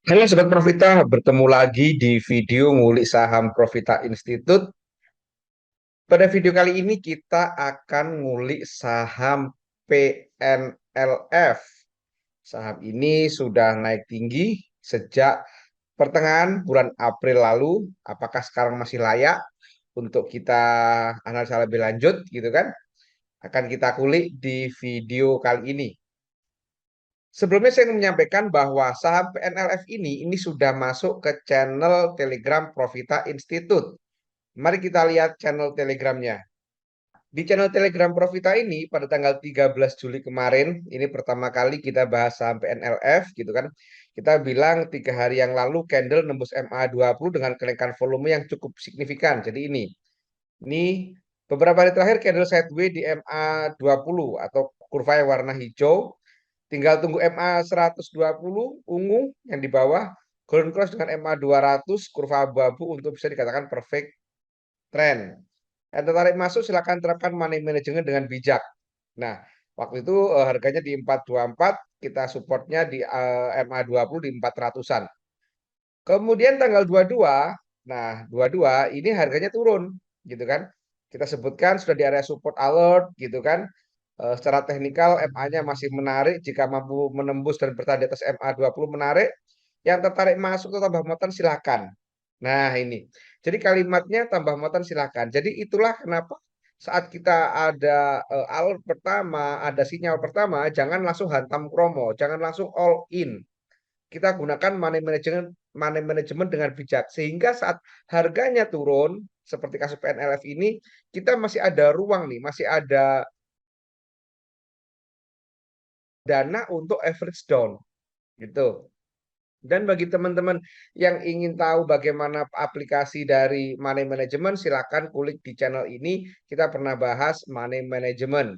Halo Sobat Profita, bertemu lagi di video ngulik saham Profita Institute. Pada video kali ini kita akan ngulik saham PNLF. Saham ini sudah naik tinggi sejak pertengahan bulan April lalu. Apakah sekarang masih layak untuk kita analisa lebih lanjut gitu kan? Akan kita kulik di video kali ini. Sebelumnya saya ingin menyampaikan bahwa saham PNLF ini sudah masuk ke channel Telegram Profita Institute. Mari kita lihat channel Telegramnya. Di channel Telegram Profita ini pada tanggal 13 Juli kemarin, ini pertama kali kita bahas saham PNLF gitu kan. Kita bilang 3 hari yang lalu candle nembus MA20 dengan kenaikan volume yang cukup signifikan. Jadi ini beberapa hari terakhir candle sideways di MA20 atau kurva yang warna hijau. Tinggal tunggu MA 120 ungu yang di bawah, golden cross dengan MA 200 kurva abu-abu untuk bisa dikatakan perfect trend. Yang tertarik masuk silakan terapkan money management dengan bijak. Nah, waktu itu harganya di 424, kita supportnya di MA 20 di 400-an. Kemudian tanggal 22, nah 22 ini harganya turun gitu kan. Kita sebutkan sudah di area support alert gitu kan. Secara teknikal MA-nya masih menarik jika mampu menembus dan bertahan di atas MA20 menarik. Yang tertarik masuk atau tambah muatan silakan. Nah, ini. Jadi kalimatnya tambah muatan silakan. Jadi itulah kenapa saat kita ada alert pertama, ada sinyal pertama, jangan langsung hantam kromo, jangan langsung all in. Kita gunakan money management dengan bijak sehingga saat harganya turun seperti kasus PNLF ini kita masih ada ruang nih, masih ada dana untuk average down gitu. Dan bagi teman-teman yang ingin tahu bagaimana aplikasi dari money management, silakan kulik di channel ini. Kita pernah bahas money management.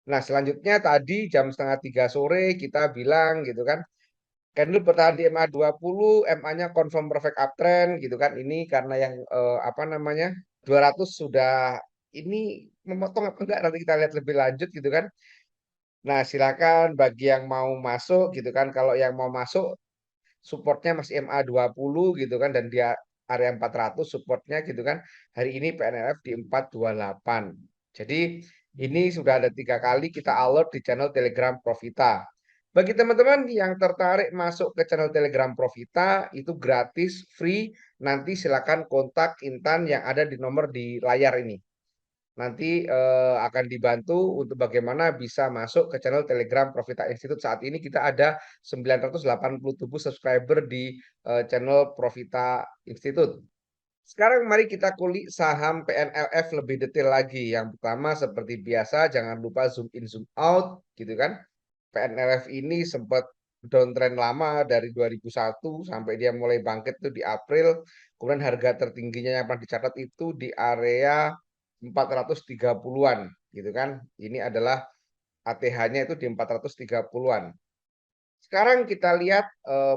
Nah, selanjutnya tadi jam setengah 3 sore kita bilang gitu kan, candle bertahan di MA20, MA-nya confirm perfect uptrend gitu kan. Ini karena yang apa namanya 200 sudah ini memotong apa enggak nanti kita lihat lebih lanjut gitu kan. Nah, silakan bagi yang mau masuk gitu kan. Kalau yang mau masuk supportnya masih MA20 gitu kan dan dia area 400 supportnya gitu kan. Hari ini PNLF di 428. Jadi ini sudah ada 3 kali kita alert di channel Telegram Profita. Bagi teman-teman yang tertarik masuk ke channel Telegram Profita itu gratis, free. Nanti silakan kontak Intan yang ada di nomor di layar ini. Nanti akan dibantu untuk bagaimana bisa masuk ke channel Telegram Profita Institute. Saat ini kita ada 987 subscriber di channel Profita Institute. Sekarang mari kita kulik saham PNLF lebih detail lagi. Yang pertama seperti biasa jangan lupa zoom in zoom out gitu kan. PNLF ini sempat downtrend lama dari 2001 sampai dia mulai bangkit itu di April. Kemudian harga tertingginya yang pernah dicatat itu di area 430-an gitu kan. Ini adalah ATH-nya itu di 430-an. Sekarang kita lihat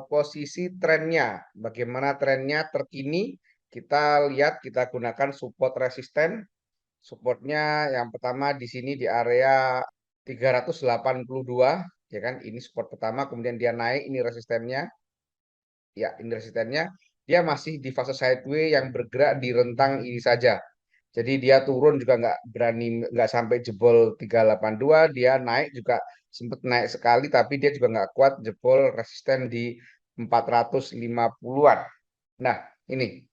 posisi trennya. Bagaimana trennya terkini. Kita lihat kita gunakan support resisten. Supportnya yang pertama di sini di area 382 ya kan. Ini support pertama kemudian dia naik ini resistennya. Ya, ini resistennya. Dia masih di fase sideways yang bergerak di rentang ini saja. Jadi dia turun juga nggak berani nggak sampai jebol 382, dia naik juga sempat naik sekali tapi dia juga nggak kuat jebol resisten di 450-an. Nah, ini.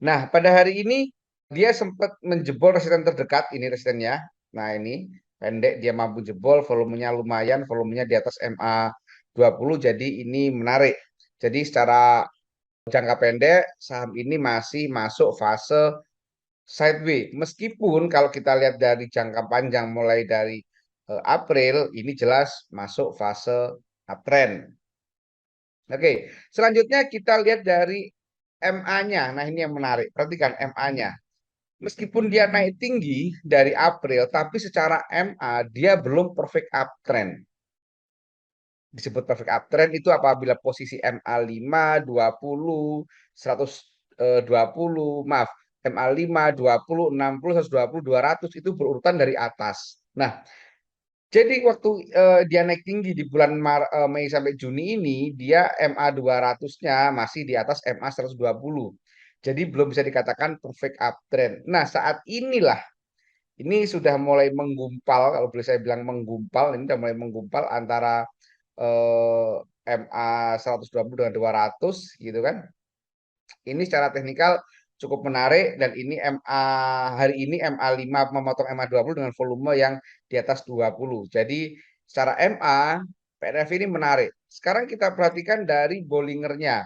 Nah, pada hari ini dia sempat menjebol resisten terdekat, ini resistennya. Nah, ini pendek dia mampu jebol, volumenya lumayan, volumenya di atas MA20 jadi ini menarik. Jadi secara jangka pendek saham ini masih masuk fase sideways. Meskipun kalau kita lihat dari jangka panjang mulai dari April ini jelas masuk fase uptrend. Oke, selanjutnya kita lihat dari MA-nya. Nah, ini yang menarik. Perhatikan MA-nya. Meskipun dia naik tinggi dari April, tapi secara MA dia belum perfect uptrend. Disebut perfect uptrend itu apabila posisi MA 5, 20, 120, maaf, MA 5, 20, 60, 120, 200 itu berurutan dari atas. Nah, Jadi waktu dia naik tinggi di bulan Mei sampai Juni ini, dia MA 200-nya masih di atas MA 120. Jadi belum bisa dikatakan perfect uptrend. Nah, saat inilah ini sudah mulai menggumpal, kalau boleh saya bilang menggumpal, ini sudah mulai menggumpal antara eh, MA 120 dengan 200 gitu kan. Ini secara teknikal cukup menarik dan ini MA hari ini MA5 memotong MA20 dengan volume yang di atas 20. Jadi secara MA PNF ini menarik. Sekarang kita perhatikan dari Bollingernya.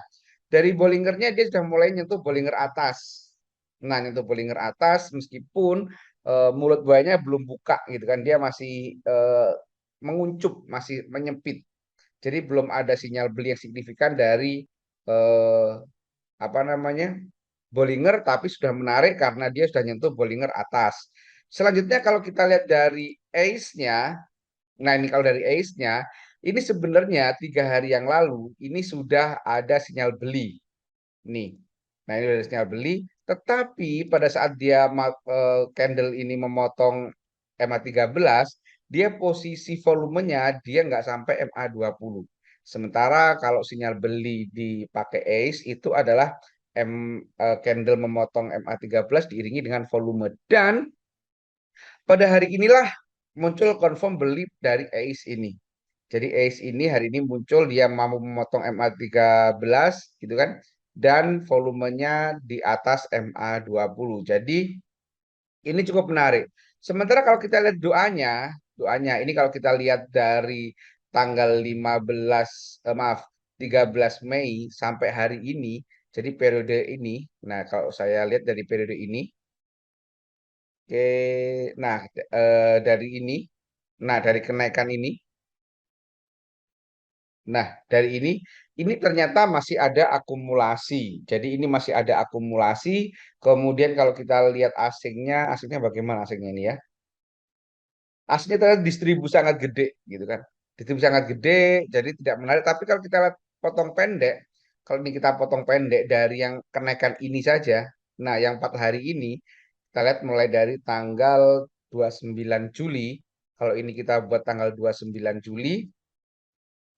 Dari Bollingernya dia sudah mulai nyentuh Bollinger atas. Nah, nyentuh Bollinger atas meskipun mulut buayanya belum buka gitu kan. Dia masih menguncup, masih menyempit. Jadi belum ada sinyal beli yang signifikan dari eh, apa namanya Bollinger, tapi sudah menarik karena dia sudah nyentuh Bollinger atas. Selanjutnya kalau kita lihat dari ace-nya, nah ini kalau dari ace-nya, ini sebenarnya 3 hari yang lalu ini sudah ada sinyal beli. Nih, nah ini ada sinyal beli, tetapi pada saat dia candle ini memotong MA13, dia posisi volumenya dia nggak sampai MA20. Sementara kalau sinyal beli dipakai ace itu adalah candle memotong MA13 diiringi dengan volume. Dan pada hari inilah muncul confirm beli dari ace ini. Jadi ace ini hari ini muncul dia mampu memotong MA13 gitu kan, dan volumenya di atas MA20. Jadi ini cukup menarik. Sementara kalau kita lihat doanya ini kalau kita lihat dari tanggal 15 maaf 13 Mei sampai hari ini, jadi periode ini. Nah, kalau saya lihat dari periode ini, oke, nah dari ini, nah dari kenaikan ini, nah dari ini ternyata masih ada akumulasi. Jadi ini masih ada akumulasi. Kemudian kalau kita lihat asingnya bagaimana asingnya ini ya? Aslinya ternyata distribusi sangat gede gitu kan. Distribusi sangat gede, jadi tidak menarik. Tapi kalau kita lihat potong pendek, kalau ini kita potong pendek dari yang kenaikan ini saja, nah yang 4 hari ini, kita lihat mulai dari tanggal 29 Juli, kalau ini kita buat tanggal 29 Juli,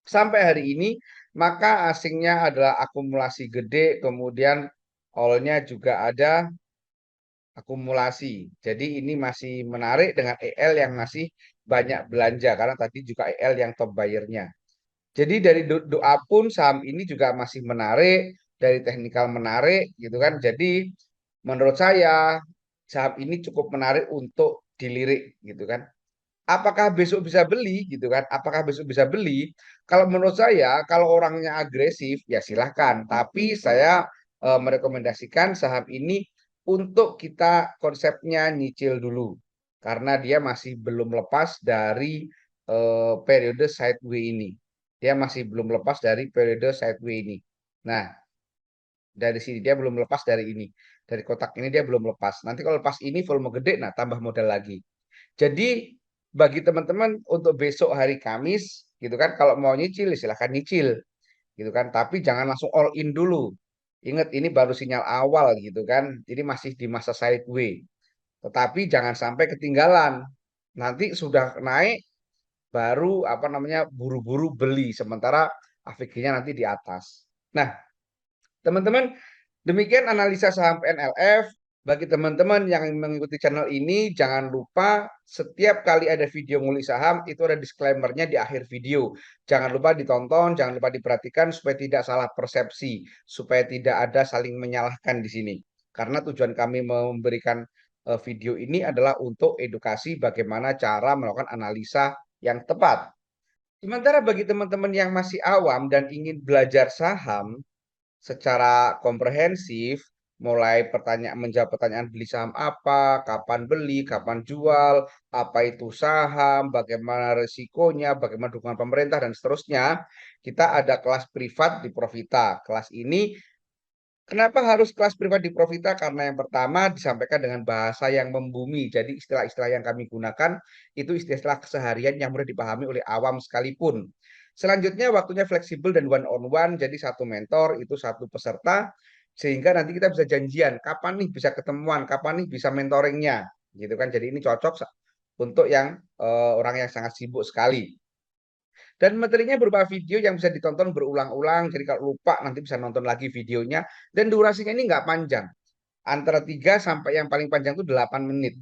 sampai hari ini, maka asingnya adalah akumulasi gede, kemudian all-nya juga ada akumulasi. Jadi ini masih menarik dengan EL yang masih banyak belanja karena tadi juga EL yang top buyer-nya. Jadi dari doa pun saham ini juga masih menarik, dari teknikal menarik gitu kan. Jadi menurut saya saham ini cukup menarik untuk dilirik gitu kan. Apakah besok bisa beli gitu kan? Apakah besok bisa beli? Kalau menurut saya, kalau orangnya agresif ya silahkan. Tapi saya merekomendasikan saham ini untuk kita konsepnya nyicil dulu, karena dia masih belum lepas dari periode sideway ini. Dia masih belum lepas dari periode sideway ini. Nah, dari sini dia belum lepas dari ini. Dari kotak ini dia belum lepas. Nanti kalau lepas ini volume gede, nah tambah modal lagi. Jadi bagi teman-teman untuk besok hari Kamis gitu kan, kalau mau nyicil silahkan nyicil gitu kan, tapi jangan langsung all in dulu. Ingat ini baru sinyal awal gitu kan, jadi masih di masa sideway. Tetapi jangan sampai ketinggalan. Nanti sudah naik baru apa namanya buru-buru beli sementara AVG-nya nanti di atas. Nah, teman-teman, demikian analisa saham PNLF. Bagi teman-teman yang mengikuti channel ini, jangan lupa setiap kali ada video ngulik saham, itu ada disclaimer-nya di akhir video. Jangan lupa ditonton, jangan lupa diperhatikan supaya tidak salah persepsi, supaya tidak ada saling menyalahkan di sini. Karena tujuan kami memberikan video ini adalah untuk edukasi bagaimana cara melakukan analisa yang tepat. Sementara bagi teman-teman yang masih awam dan ingin belajar saham, secara komprehensif, mulai menjawab pertanyaan beli saham apa, kapan beli, kapan jual, apa itu saham, bagaimana resikonya, bagaimana dukungan pemerintah, dan seterusnya. Kita ada kelas privat di Profita. Kelas ini, kenapa harus kelas privat di Profita? Karena yang pertama disampaikan dengan bahasa yang membumi. Jadi istilah-istilah yang kami gunakan itu istilah-istilah keseharian yang mudah dipahami oleh awam sekalipun. Selanjutnya waktunya fleksibel dan one on one, jadi satu mentor itu satu peserta, sehingga nanti kita bisa janjian kapan nih bisa ketemuan, kapan nih bisa mentoringnya, gitu kan. Jadi ini cocok untuk yang orang yang sangat sibuk sekali. Dan materinya berupa video yang bisa ditonton berulang-ulang. Jadi kalau lupa nanti bisa nonton lagi videonya. Dan durasinya ini nggak panjang. Antara 3 sampai yang paling panjang itu 8 menit.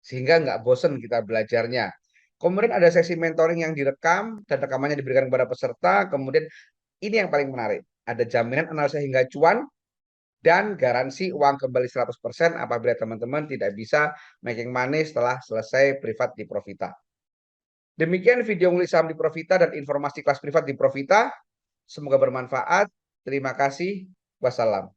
Sehingga nggak bosen kita belajarnya. Kemudian ada sesi mentoring yang direkam dan rekamannya diberikan kepada peserta. Kemudian ini yang paling menarik. Ada jaminan analisa hingga cuan dan garansi uang kembali 100% apabila teman-teman tidak bisa making money setelah selesai privat di Profita. Demikian video ngulik saham di Profita dan informasi kelas privat di Profita. Semoga bermanfaat. Terima kasih. Wassalam.